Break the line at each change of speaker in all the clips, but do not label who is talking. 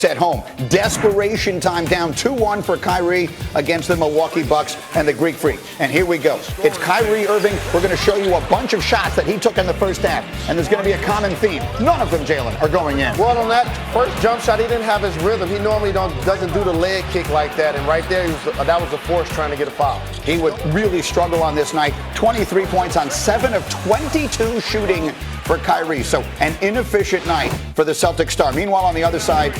At home, desperation time, down 2-1 for Kyrie against the Milwaukee Bucks and the Greek Freak. And here we go. It's Kyrie Irving. We're going to show you a bunch of shots that he took in the first half, and there's going to be a common theme. None of them, Jalen, are going in.
Well, on that first jump shot, he didn't have his rhythm. He normally doesn't do the leg kick like that, and right there, that was a force trying to get a foul.
He would really struggle on this night. 23 points on 7 of 22 shooting for Kyrie. So an inefficient night for the Celtics star. Meanwhile, on the other side,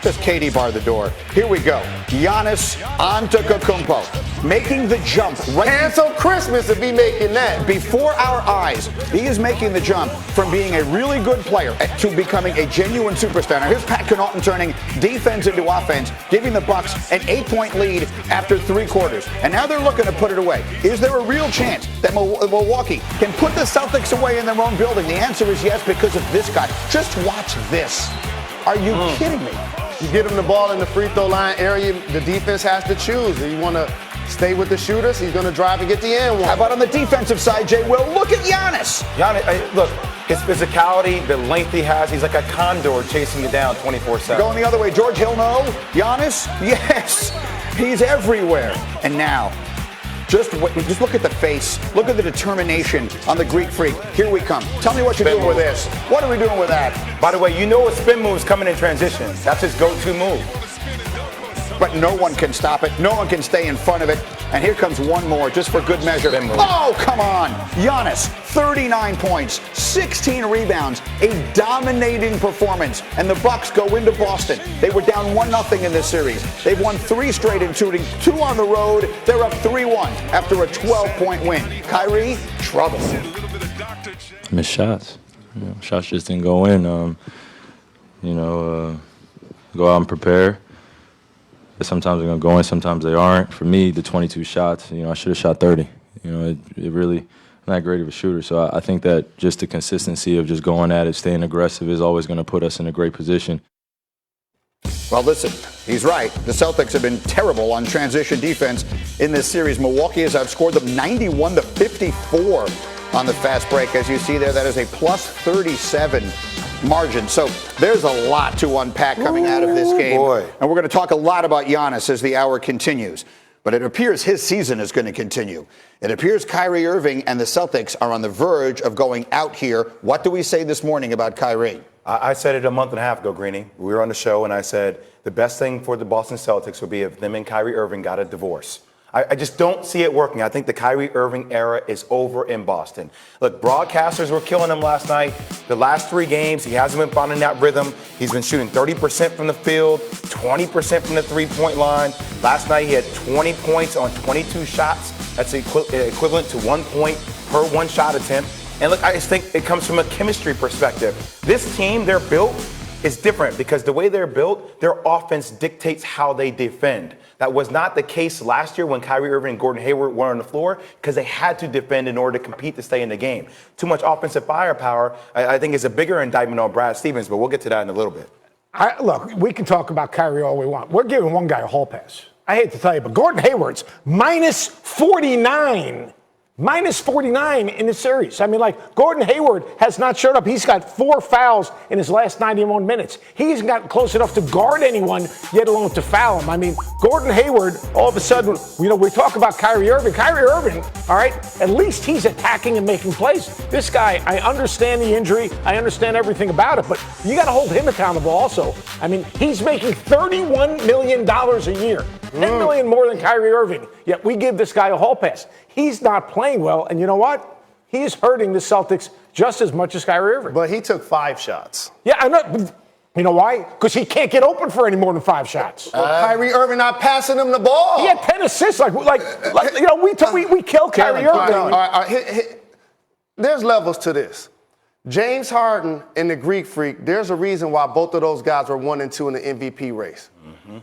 just Katie barred the door. Here we go. Giannis Antetokounmpo making the jump.
Cancel Christmas if he making that.
Before our eyes, he is making the jump from being a really good player to becoming a genuine superstar. Now here's Pat Connaughton turning defense into offense, giving the Bucks an 8-point lead after 3 quarters. And now they're looking to put it away. Is there a real chance that Milwaukee can put the Celtics away in their own building? The answer is yes, because of this guy. Just watch this. Are you kidding me?
You get him the ball in the free throw line area, the defense has to choose. Do you want to stay with the shooters? He's going to drive and get the end one.
How about on the defensive side, Jay Will? Look at Giannis.
Look, his physicality, the length he has, he's like a condor chasing you down 24/7.
Going the other way, George Hill, no. Giannis, yes. He's everywhere. And now, just look at the face. Look at the determination on the Greek Freak. Here we come. Tell me what you're doing with this. What are we doing with that?
By the way, you know a spin move is coming in transition. That's his go-to move.
But no one can stop it. No one can stay in front of it. And here comes one more, just for good measure. Oh, come on. Giannis, 39 points, 16 rebounds, a dominating performance. And the Bucks go into Boston. They were down 1-0 in this series. They've won 3 straight, including 2 on the road. They're up 3-1 after a 12-point win. Kyrie, trouble.
Missed shots. Shots just didn't go in. Go out and prepare. Sometimes they're going to go in, sometimes they aren't. For me, the 22 shots, I should have shot 30. It really, I'm not great of a shooter. So I think that just the consistency of just going at it, staying aggressive is always going to put us in a great position.
Well, listen, he's right. The Celtics have been terrible on transition defense in this series. Milwaukee has outscored them 91-54 on the fast break. As you see there, that is a plus 37 margin. So there's a lot to unpack coming out of this game.
Boy.
And we're going to talk a lot about Giannis as the hour continues. But it appears his season is going to continue. It appears Kyrie Irving and the Celtics are on the verge of going out here. What do we say this morning about Kyrie?
I said it a month and a half ago, Greeny. We were on the show, and I said the best thing for the Boston Celtics would be if them and Kyrie Irving got a divorce. I just don't see it working. I think the Kyrie Irving era is over in Boston. Look, broadcasters were killing him last night. The last 3 games, he hasn't been finding that rhythm. He's been shooting 30% from the field, 20% from the three-point line. Last night, he had 20 points on 22 shots. That's equivalent to 1 point per 1 shot attempt. And look, I just think it comes from a chemistry perspective. This team, they're built, is different because the way they're built, their offense dictates how they defend. That was not the case last year when Kyrie Irving and Gordon Hayward were on the floor because they had to defend in order to compete to stay in the game. Too much offensive firepower, I think, is a bigger indictment on Brad Stevens, but we'll get to that in a little bit.
Look, we can talk about Kyrie all we want. We're giving one guy a hall pass. I hate to tell you, but Gordon Hayward's minus 49. Minus 49 in the series. I mean, Gordon Hayward has not showed up. He's got 4 fouls in his last 91 minutes. He hasn't gotten close enough to guard anyone, yet alone to foul him. I mean, Gordon Hayward, all of a sudden, we talk about Kyrie Irving. Kyrie Irving, all right, at least he's attacking and making plays. This guy, I understand the injury. I understand everything about it, but you got to hold him accountable also. I mean, he's making $31 million a year. $10 million more than Kyrie Irving, yet we give this guy a hall pass. He's not playing well, and you know what? He is hurting the Celtics just as much as Kyrie Irving.
But he took 5 shots.
Yeah, I know. You know why? Because he can't get open for any more than 5 shots.
Kyrie Irving not passing him the ball.
He had 10 assists. We killed Kyrie Irving.
All right. There's levels to this. James Harden and the Greek Freak, there's a reason why both of those guys were 1 and 2 in the MVP race.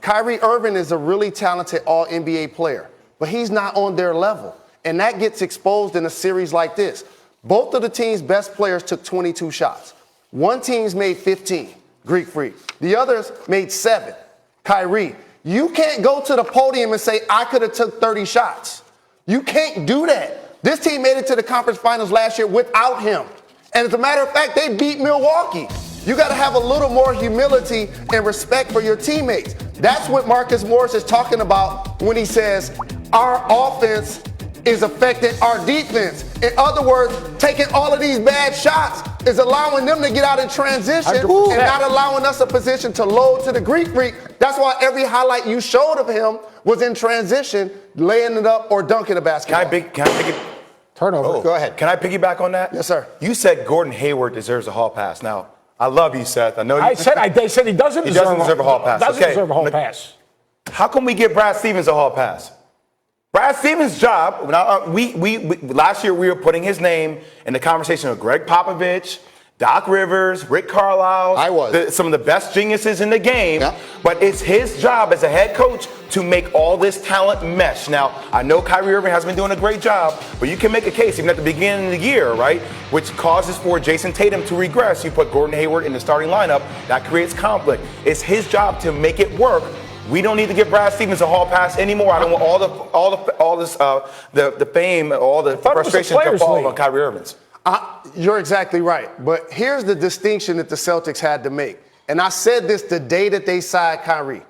Kyrie Irving is a really talented all-NBA player, but he's not on their level. And that gets exposed in a series like this. Both of the team's best players took 22 shots. One team's made 15, Greek Freak. The others made 7, Kyrie. You can't go to the podium and say, I could have took 30 shots. You can't do that. This team made it to the conference finals last year without him. And as a matter of fact, they beat Milwaukee. You got to have a little more humility and respect for your teammates. That's what Marcus Morris is talking about when he says our offense is affecting our defense. In other words, taking all of these bad shots is allowing them to get out in transition and not allowing us a position to load to the Greek Freak. That's why every highlight you showed of him was in transition, laying it up or dunking the basketball.
Can I pick it?
Turnover.
Go ahead.
Can I piggyback on that?
Yes, sir.
You said Gordon Hayward deserves a hall pass. Now, I love you, Seth. I know you.
They said he doesn't deserve a hall pass. Doesn't deserve a hall pass.
How can we give Brad Stevens a hall pass? Brad Stevens' job. Now, we last year we were putting his name in the conversation with Greg Popovich, Doc Rivers, Rick Carlisle, some of the best geniuses in the game. Yeah. But it's his job as a head coach to make all this talent mesh. Now, I know Kyrie Irving has been doing a great job, but you can make a case even at the beginning of the year, right, which causes for Jason Tatum to regress. You put Gordon Hayward in the starting lineup, that creates conflict. It's his job to make it work. We don't need to give Brad Stevens a hall pass anymore. I don't want the fame, all the frustration to fall on Kyrie Irving's.
You're exactly right. But here's the distinction that the Celtics had to make. And I said this the day that they signed Kyrie.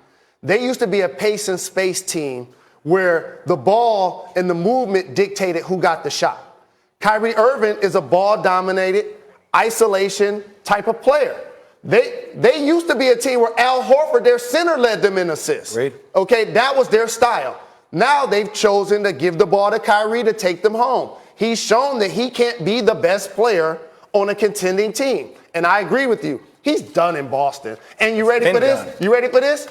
They used to be a pace and space team where the ball and the movement dictated who got the shot. Kyrie Irving is a ball-dominated, isolation type of player. They used to be a team where Al Horford, their center, led them in assists.
Right.
Okay, that was their style. Now they've chosen to give the ball to Kyrie to take them home. He's shown that he can't be the best player on a contending team. And I agree with you. He's done in Boston. And you ready for this? You ready for this?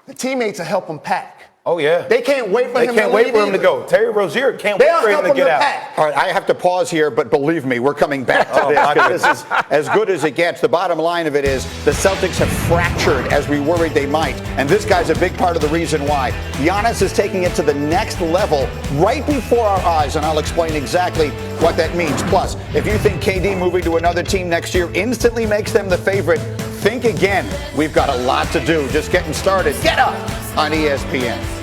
The teammates will help him pack.
Oh, yeah.
They can't wait for him to leave.
They can't wait for him to go. Terry Rozier can't wait for him to get out.
All right, I have to pause here, but believe me, we're coming back to this because this is as good as it gets. The bottom line of it is the Celtics have fractured as we worried they might, and this guy's a big part of the reason why. Giannis is taking it to the next level right before our eyes, and I'll explain exactly what that means. Plus, if you think KD moving to another team next year instantly makes them the favorite, think again. We've got a lot to do. Just getting started. Get up on ESPN.